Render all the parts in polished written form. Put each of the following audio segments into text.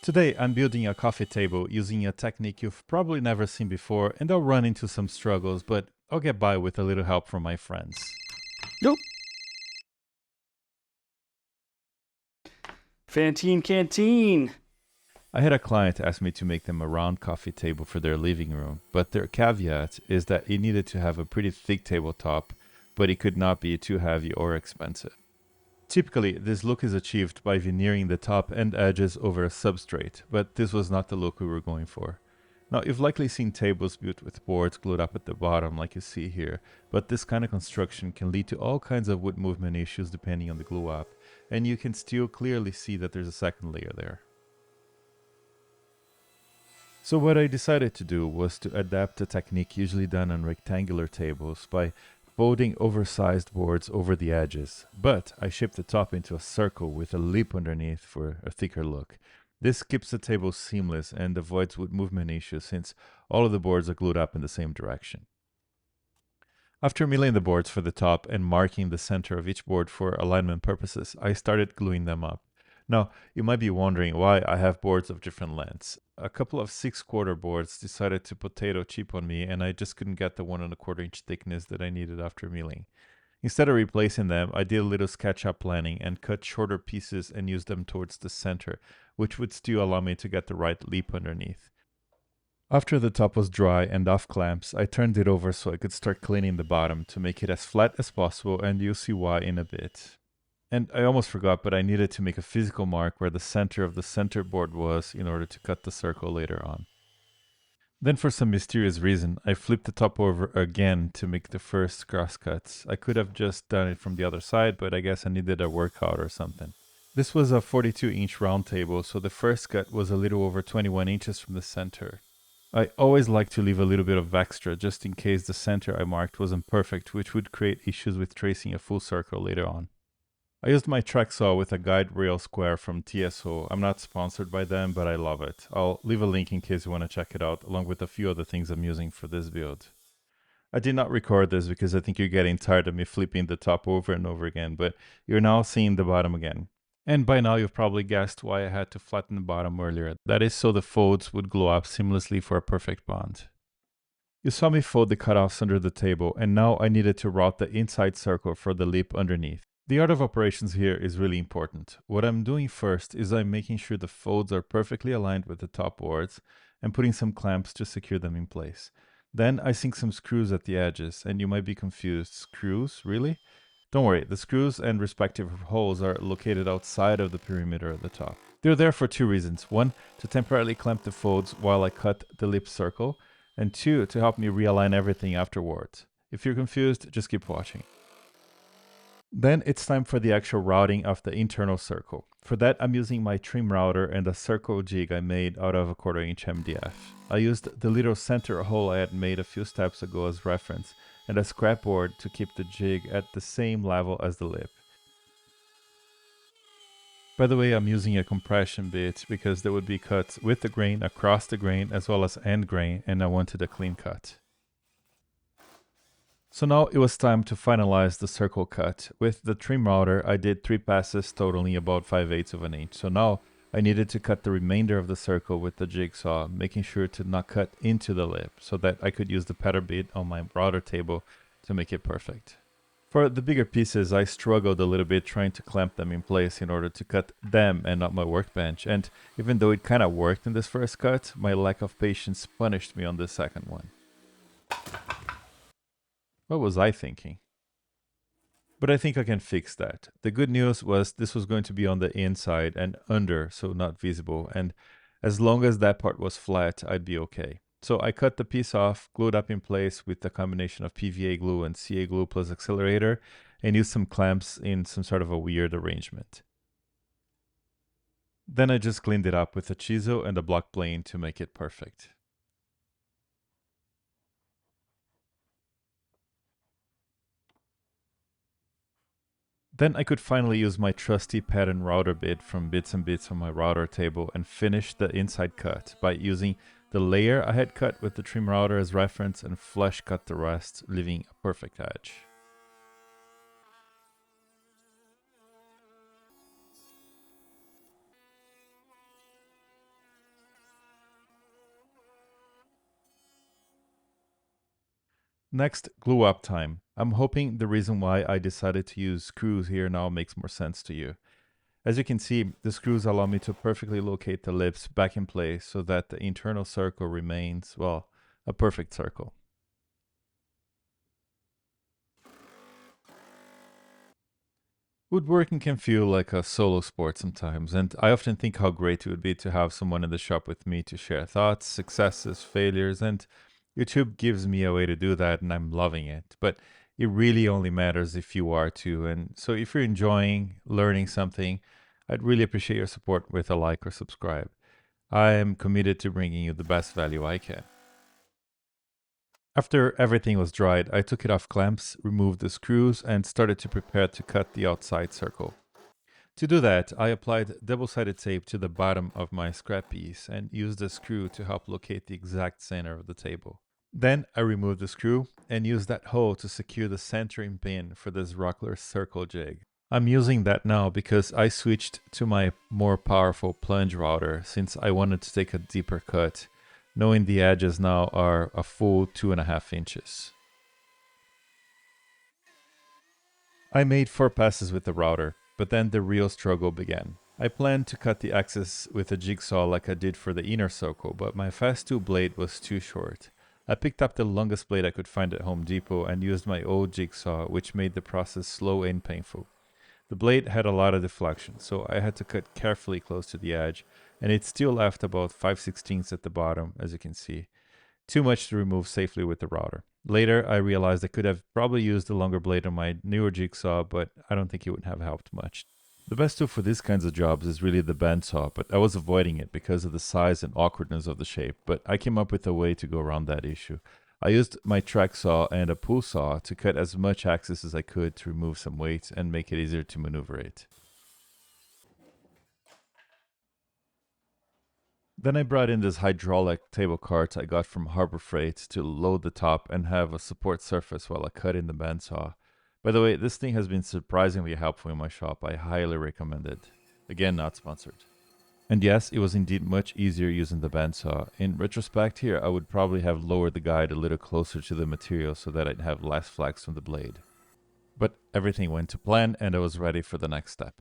Today I'm building a coffee table using a technique you've probably never seen before, and I'll run into some struggles, but I'll get by with a little help from my friends. Nope. Fantine Canteen. I had a client ask me to make them a round coffee table for their living room, but their caveat is that it needed to have a pretty thick tabletop, but it could not be too heavy or expensive. Typically, this look is achieved by veneering the top and edges over a substrate, but this was not the look we were going for. Now, you've likely seen tables built with boards glued up at the bottom like you see here, but this kind of construction can lead to all kinds of wood movement issues depending on the glue up, and you can still clearly see that there's a second layer there. So what I decided to do was to adapt a technique usually done on rectangular tables by folding oversized boards over the edges, but I shaped the top into a circle with a lip underneath for a thicker look. This keeps the table seamless and avoids wood movement issues since all of the boards are glued up in the same direction. After milling the boards for the top and marking the center of each board for alignment purposes, I started gluing them up. Now, you might be wondering why I have boards of different lengths. A couple of 6/4 boards decided to potato chip on me, and I just couldn't get the 1 1/4 inch thickness that I needed after milling. Instead of replacing them, I did a little SketchUp planning and cut shorter pieces and used them towards the center, which would still allow me to get the right lip underneath. After the top was dry and off clamps, I turned it over so I could start cleaning the bottom to make it as flat as possible, and you'll see why in a bit. And I almost forgot, but I needed to make a physical mark where the center of the center board was in order to cut the circle later on. Then for some mysterious reason, I flipped the top over again to make the first cross cuts. I could have just done it from the other side, but I guess I needed a workout or something. This was a 42-inch round table, so the first cut was a little over 21 inches from the center. I always like to leave a little bit of extra just in case the center I marked wasn't perfect, which would create issues with tracing a full circle later on. I used my track saw with a guide rail square from TSO. I'm not sponsored by them, but I love it. I'll leave a link in case you want to check it out, along with a few other things I'm using for this build. I did not record this because I think you're getting tired of me flipping the top over and over again, but you're now seeing the bottom again. And by now you've probably guessed why I had to flatten the bottom earlier. That is so the folds would glue up seamlessly for a perfect bond. You saw me fold the cutoffs under the table, and now I needed to route the inside circle for the lip underneath. The art of operations here is really important. What I'm doing first is I'm making sure the folds are perfectly aligned with the top boards and putting some clamps to secure them in place. Then I sink some screws at the edges, and you might be confused. Screws? Really? Don't worry, the screws and respective holes are located outside of the perimeter of the top. They're there for two reasons. One, to temporarily clamp the folds while I cut the lip circle, and two, to help me realign everything afterwards. If you're confused, just keep watching. Then it's time for the actual routing of the internal circle. For that, I'm using my trim router and a circle jig I made out of a 1/4 inch MDF. I used the little center hole I had made a few steps ago as reference, and a scrap board to keep the jig at the same level as the lip. By the way, I'm using a compression bit because there would be cuts with the grain, across the grain, as well as end grain, and I wanted a clean cut. So now it was time to finalize the circle cut. With the trim router, I did 3 passes totaling about 5/8 of an inch. So now I needed to cut the remainder of the circle with the jigsaw, making sure to not cut into the lip so that I could use the pattern bit on my router table to make it perfect. For the bigger pieces, I struggled a little bit trying to clamp them in place in order to cut them and not my workbench. And even though it kind of worked in this first cut, my lack of patience punished me on the second one. What was I thinking? But I think I can fix that. The good news was this was going to be on the inside and under, so not visible. And as long as that part was flat, I'd be okay. So I cut the piece off, glued up in place with a combination of PVA glue and CA glue plus accelerator, and used some clamps in some sort of a weird arrangement. Then I just cleaned it up with a chisel and a block plane to make it perfect. Then I could finally use my trusty pattern router bit from Bits and Bits on my router table and finish the inside cut by using the layer I had cut with the trim router as reference and flush cut the rest, leaving a perfect edge. Next, glue up time. I'm hoping the reason why I decided to use screws here now makes more sense to you. As you can see, the screws allow me to perfectly locate the lips back in place so that the internal circle remains, well, a perfect circle. Woodworking can feel like a solo sport sometimes, and I often think how great it would be to have someone in the shop with me to share thoughts, successes, failures, and YouTube gives me a way to do that, and I'm loving it. But it really only matters if you are too. And so if you're enjoying learning something, I'd really appreciate your support with a like or subscribe. I am committed to bringing you the best value I can. After everything was dried, I took it off clamps, removed the screws, and started to prepare to cut the outside circle. To do that, I applied double-sided tape to the bottom of my scrap piece and used a screw to help locate the exact center of the table. Then I removed the screw and used that hole to secure the centering pin for this Rockler circle jig. I'm using that now because I switched to my more powerful plunge router since I wanted to take a deeper cut, knowing the edges now are a full 2.5 inches. I made 4 passes with the router, but then the real struggle began. I planned to cut the axis with a jigsaw like I did for the inner circle, but my fast 2 blade was too short. I picked up the longest blade I could find at Home Depot and used my old jigsaw, which made the process slow and painful. The blade had a lot of deflection, so I had to cut carefully close to the edge, and it still left about 5/16 at the bottom, as you can see. Too much to remove safely with the router. Later, I realized I could have probably used a longer blade on my newer jigsaw, but I don't think it would have helped much. The best tool for these kinds of jobs is really the bandsaw, but I was avoiding it because of the size and awkwardness of the shape, but I came up with a way to go around that issue. I used my track saw and a pull saw to cut as much axis as I could to remove some weight and make it easier to maneuver it. Then I brought in this hydraulic table cart I got from Harbor Freight to load the top and have a support surface while I cut in the bandsaw. By the way, this thing has been surprisingly helpful in my shop. I highly recommend it. Again, not sponsored. And yes, it was indeed much easier using the bandsaw. In retrospect here, I would probably have lowered the guide a little closer to the material so that I'd have less flex on the blade. But everything went to plan and I was ready for the next step.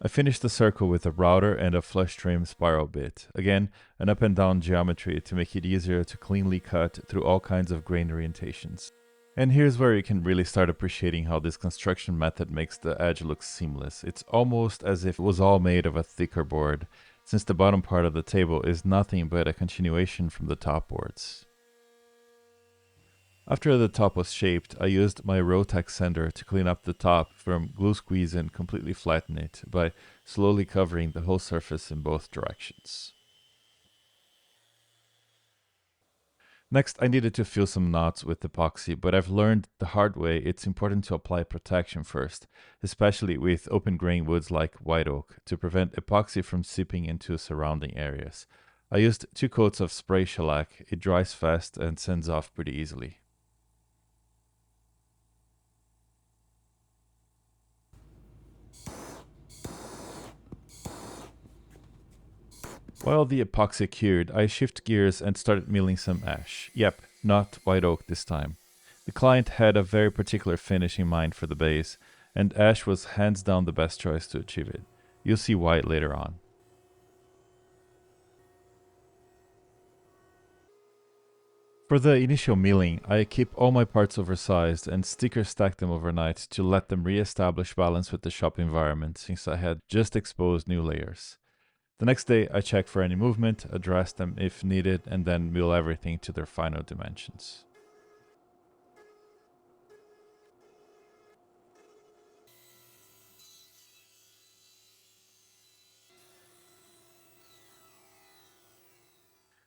I finished the circle with a router and a flush trim spiral bit. Again, an up and down geometry to make it easier to cleanly cut through all kinds of grain orientations. And here's where you can really start appreciating how this construction method makes the edge look seamless. It's almost as if it was all made of a thicker board, since the bottom part of the table is nothing but a continuation from the top boards. After the top was shaped, I used my Rotex sander to clean up the top from glue squeeze and completely flatten it by slowly covering the whole surface in both directions. Next, I needed to fill some knots with epoxy, but I've learned the hard way it's important to apply protection first, especially with open grain woods like white oak, to prevent epoxy from seeping into surrounding areas. I used 2 coats of spray shellac. It dries fast and sends off pretty easily. While the epoxy cured, I shifted gears and started milling some ash. Yep, not white oak this time. The client had a very particular finish in mind for the base, and ash was hands down the best choice to achieve it. You'll see why later on. For the initial milling, I keep all my parts oversized and sticker stack them overnight to let them re-establish balance with the shop environment since I had just exposed new layers. The next day, I check for any movement, address them if needed, and then mill everything to their final dimensions.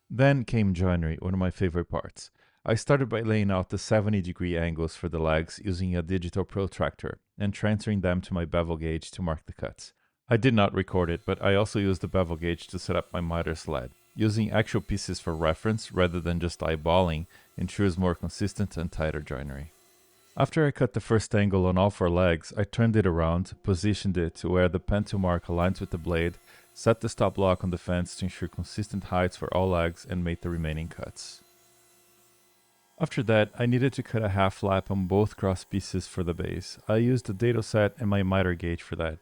Then came joinery, one of my favorite parts. I started by laying out the 70-degree angles for the legs using a digital protractor and transferring them to my bevel gauge to mark the cuts. I did not record it, but I also used the bevel gauge to set up my miter sled. Using actual pieces for reference rather than just eyeballing ensures more consistent and tighter joinery. After I cut the first angle on all 4 legs, I turned it around, positioned it to where the pencil mark aligns with the blade, set the stop block on the fence to ensure consistent heights for all legs, and made the remaining cuts. After that, I needed to cut a half lap on both cross pieces for the base. I used a dado set and my miter gauge for that.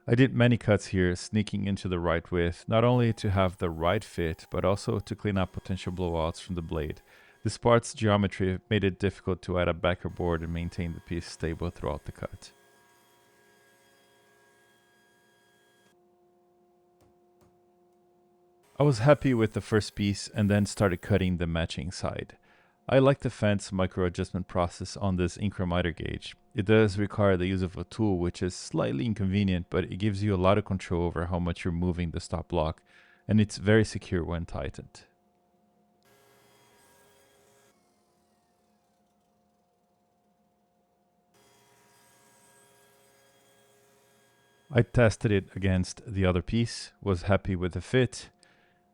I did many cuts here, sneaking into the right width, not only to have the right fit, but also to clean up potential blowouts from the blade. This part's geometry made it difficult to add a backer board and maintain the piece stable throughout the cut. I was happy with the first piece and then started cutting the matching side. I like the fence micro adjustment process on this incremental gauge. It does require the use of a tool, which is slightly inconvenient, but it gives you a lot of control over how much you're moving the stop block, and it's very secure when tightened. I tested it against the other piece, was happy with the fit,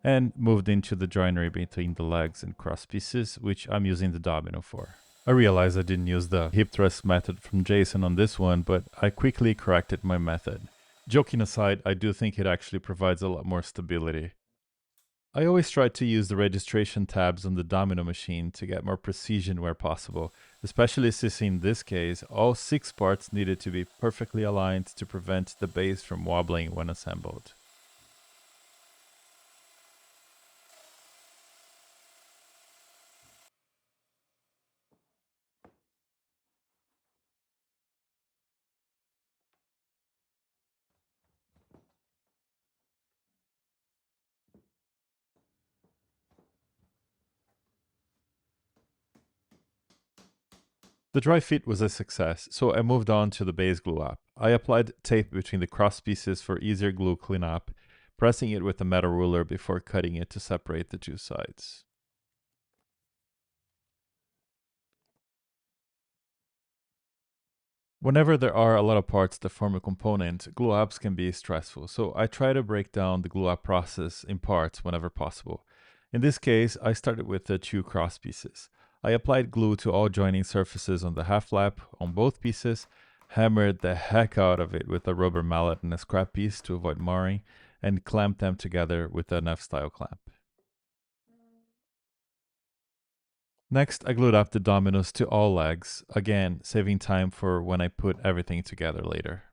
and moved into the joinery between the legs and cross pieces, which I'm using the domino for. I realized I didn't use the hip thrust method from Jason on this one, but I quickly corrected my method. Joking aside, I do think it actually provides a lot more stability. I always try to use the registration tabs on the domino machine to get more precision where possible, especially since in this case, all 6 parts needed to be perfectly aligned to prevent the base from wobbling when assembled. The dry fit was a success, so I moved on to the base glue up. I applied tape between the cross pieces for easier glue cleanup, pressing it with a metal ruler before cutting it to separate the 2 sides. Whenever there are a lot of parts that form a component, glue ups can be stressful, so I try to break down the glue up process in parts whenever possible. In this case, I started with the 2 cross pieces. I applied glue to all joining surfaces on the half lap on both pieces, hammered the heck out of it with a rubber mallet and a scrap piece to avoid marring, and clamped them together with an F-style clamp. Next, I glued up the dominoes to all legs, again saving time for when I put everything together later.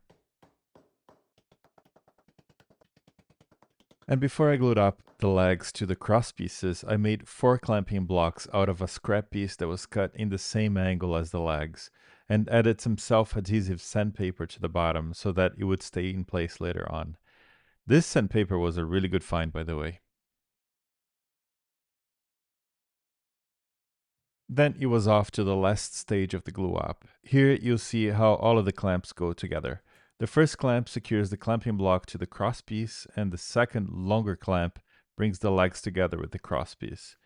And before I glued up the legs to the cross pieces, I made 4 clamping blocks out of a scrap piece that was cut in the same angle as the legs, and added some self-adhesive sandpaper to the bottom so that it would stay in place later on. This sandpaper was a really good find, by the way. Then it was off to the last stage of the glue up. Here you'll see how all of the clamps go together. The first clamp secures the clamping block to the cross piece, and the second, longer clamp brings the legs together with the cross piece.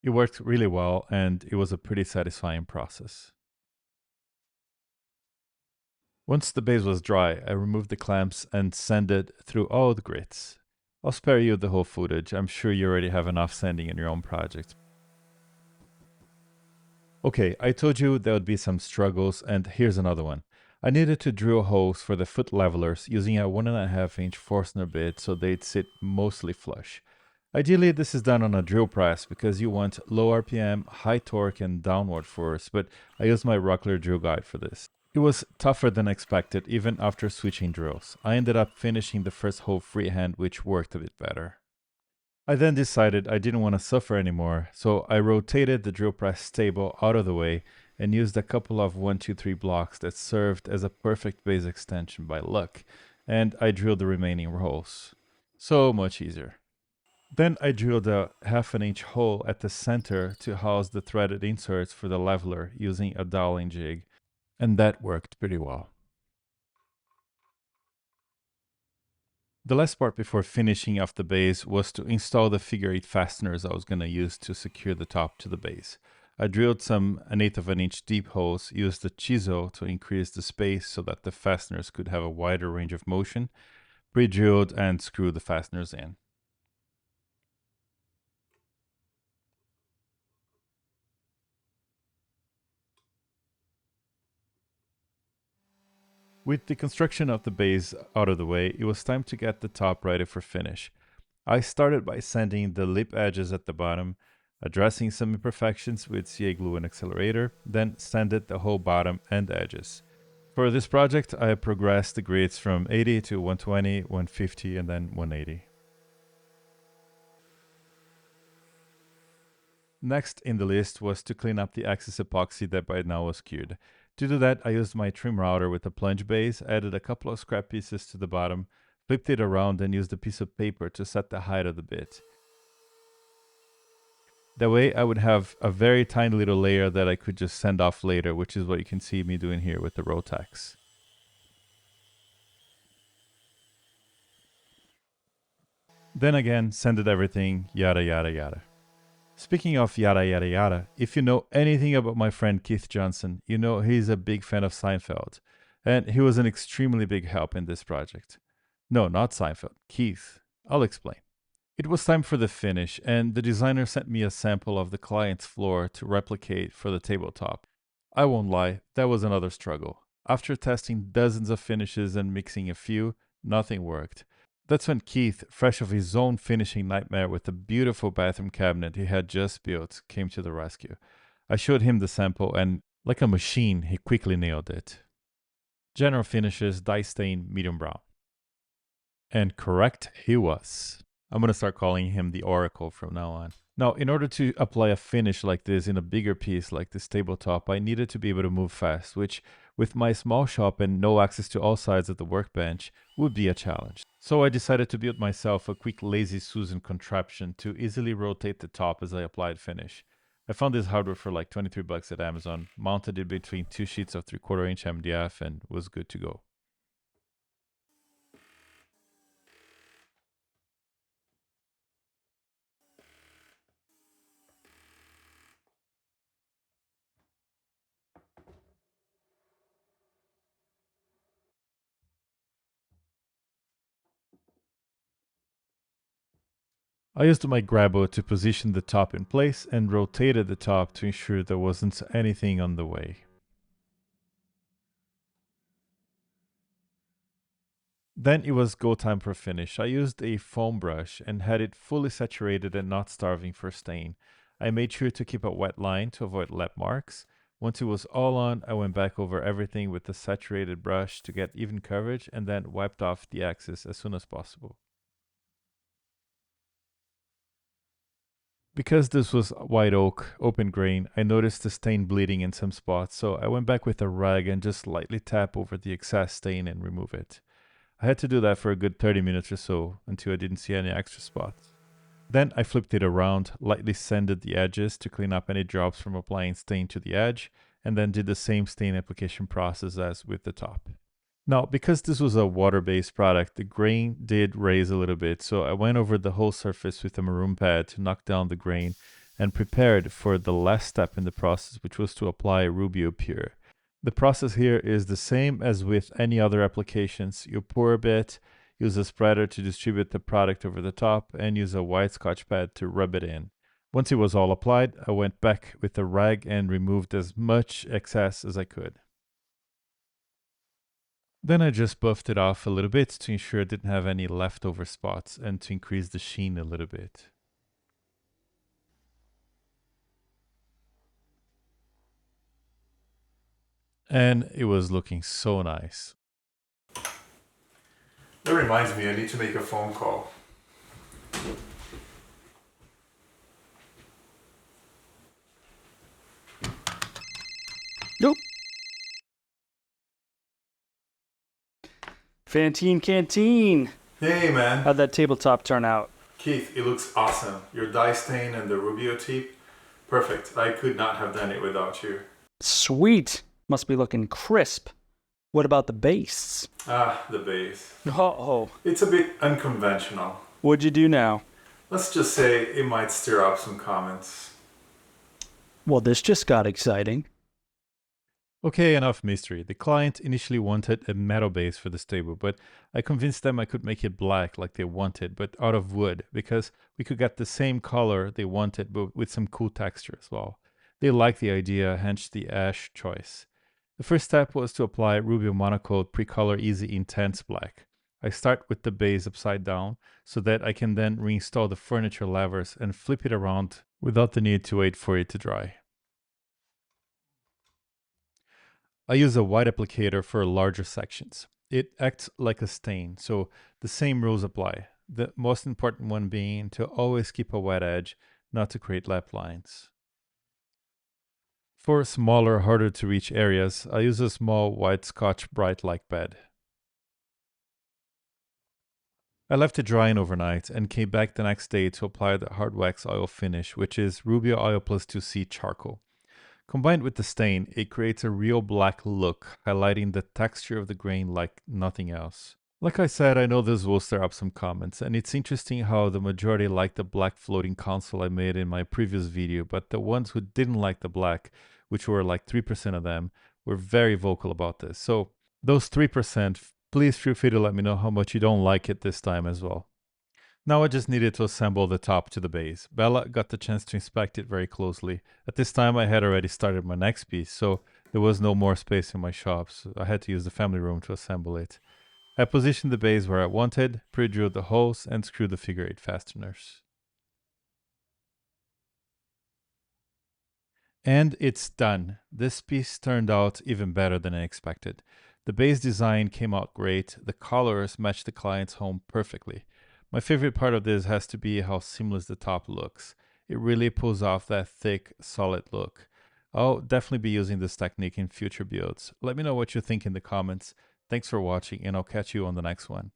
It worked really well, and it was a pretty satisfying process. Once the base was dry, I removed the clamps and sanded through all the grits. I'll spare you the whole footage. I'm sure you already have enough sanding in your own project. Okay, I told you there would be some struggles, and here's another one. I needed to drill holes for the foot levelers using a 1.5-inch Forstner bit so they'd sit mostly flush. Ideally, this is done on a drill press because you want low RPM, high torque, and downward force, but I used my Rockler drill guide for this. It was tougher than expected even after switching drills. I ended up finishing the first hole freehand, which worked a bit better. I then decided I didn't want to suffer anymore, so I rotated the drill press table out of the way and used a couple of 1-2-3 blocks that served as a perfect base extension by luck, and I drilled the remaining holes. So much easier. Then I drilled a 1/2-inch hole at the center to house the threaded inserts for the leveler using a doweling jig, and that worked pretty well. The last part before finishing off the base was to install the figure 8 fasteners I was going to use to secure the top to the base. I drilled some 1/8 of an inch deep holes, used the chisel to increase the space so that the fasteners could have a wider range of motion, pre-drilled and screwed the fasteners in. With the construction of the base out of the way, it was time to get the top ready for finish. I started by sanding the lip edges at the bottom, addressing some imperfections with CA glue and accelerator, then sanded the whole bottom and edges. For this project, I progressed the grids from 80 to 120, 150, and then 180. Next in the list was to clean up the excess epoxy that by now was cured. To do that, I used my trim router with a plunge base, added a couple of scrap pieces to the bottom, flipped it around, and used a piece of paper to set the height of the bit. That way I would have a very tiny little layer that I could just send off later, which is what you can see me doing here with the Rotex. Then again, sanded everything, yada yada yada. Speaking of yada yada yada, if you know anything about my friend Keith Johnson, you know he's a big fan of Seinfeld, and he was an extremely big help in this project. No, not Seinfeld, Keith. I'll explain. It was time for the finish, and the designer sent me a sample of the client's floor to replicate for the tabletop. I won't lie, that was another struggle. After testing dozens of finishes and mixing a few, nothing worked. That's when Keith, fresh of his own finishing nightmare with a beautiful bathroom cabinet he had just built, came to the rescue. I showed him the sample, and like a machine, he quickly nailed it. General finishes, dye stain, medium brown. And correct he was. I'm going to start calling him the Oracle from now on. Now, in order to apply a finish like this in a bigger piece like this tabletop, I needed to be able to move fast, which, with my small shop and no access to all sides of the workbench, would be a challenge. So I decided to build myself a quick Lazy Susan contraption to easily rotate the top as I applied finish. I found this hardware for like 23 bucks at Amazon, mounted it between two sheets of 3/4 inch MDF, and was good to go. I used my grabber to position the top in place and rotated the top to ensure there wasn't anything on the way. Then it was go time for finish. I used a foam brush and had it fully saturated and not starving for stain. I made sure to keep a wet line to avoid lap marks. Once it was all on, I went back over everything with the saturated brush to get even coverage and then wiped off the excess as soon as possible. Because this was white oak, open grain, I noticed the stain bleeding in some spots, so I went back with a rag and just lightly tap over the excess stain and remove it. I had to do that for a good 30 minutes or so until I didn't see any extra spots. Then I flipped it around, lightly sanded the edges to clean up any drops from applying stain to the edge, and then did the same stain application process as with the top. Now, because this was a water-based product, the grain did raise a little bit, so I went over the whole surface with a maroon pad to knock down the grain and prepared for the last step in the process, which was to apply Rubio Pure. The process here is the same as with any other applications. You pour a bit, use a spreader to distribute the product over the top, and use a white Scotch pad to rub it in. Once it was all applied, I went back with a rag and removed as much excess as I could. Then I just buffed it off a little bit to ensure it didn't have any leftover spots and to increase the sheen a little bit. And it was looking so nice. That reminds me, I need to make a phone call. Nope. Fantine Canteen. Hey man. How'd that tabletop turn out? Keith, it looks awesome. Your dye stain and the Rubio tip. Perfect. I could not have done it without you. Sweet. Must be looking crisp. What about the base? Ah, the base. Oh, It's a bit unconventional. what'd you do now? Let's just say it might stir up some comments. Well, this just got exciting. Okay, enough mystery. The client initially wanted a metal base for this table, but I convinced them I could make it black like they wanted, but out of wood, because we could get the same color they wanted, but with some cool texture as well. They liked the idea, hence the ash choice. The first step was to apply Rubio Monocoat Precolor Easy Intense Black. I start with the base upside down so that I can then reinstall the furniture levers and flip it around without the need to wait for it to dry. I use a white applicator for larger sections. It acts like a stain, so the same rules apply. The most important one being to always keep a wet edge, not to create lap lines. For smaller, harder to reach areas, I use a small white Scotch Brite like bed. I left it drying overnight and came back the next day to apply the hard wax oil finish, which is Rubio Oil Plus 2C charcoal. Combined with the stain, it creates a real black look, highlighting the texture of the grain like nothing else. Like I said, I know this will stir up some comments, and it's interesting how the majority like the black floating console I made in my previous video, but the ones who didn't like the black, which were like 3% of them, were very vocal about this. So, those 3%, please feel free to let me know how much you don't like it this time as well. Now I just needed to assemble the top to the base. Bella got the chance to inspect it very closely. At this time I had already started my next piece, so there was no more space in my shop, so I had to use the family room to assemble it. I positioned the base where I wanted, pre-drilled the holes, and screwed the figure 8 fasteners. And it's done. This piece turned out even better than I expected. The base design came out great, the colors matched the client's home perfectly. My favorite part of this has to be how seamless the top looks. It really pulls off that thick, solid look. I'll definitely be using this technique in future builds. Let me know what you think in the comments. Thanks for watching, and I'll catch you on the next one.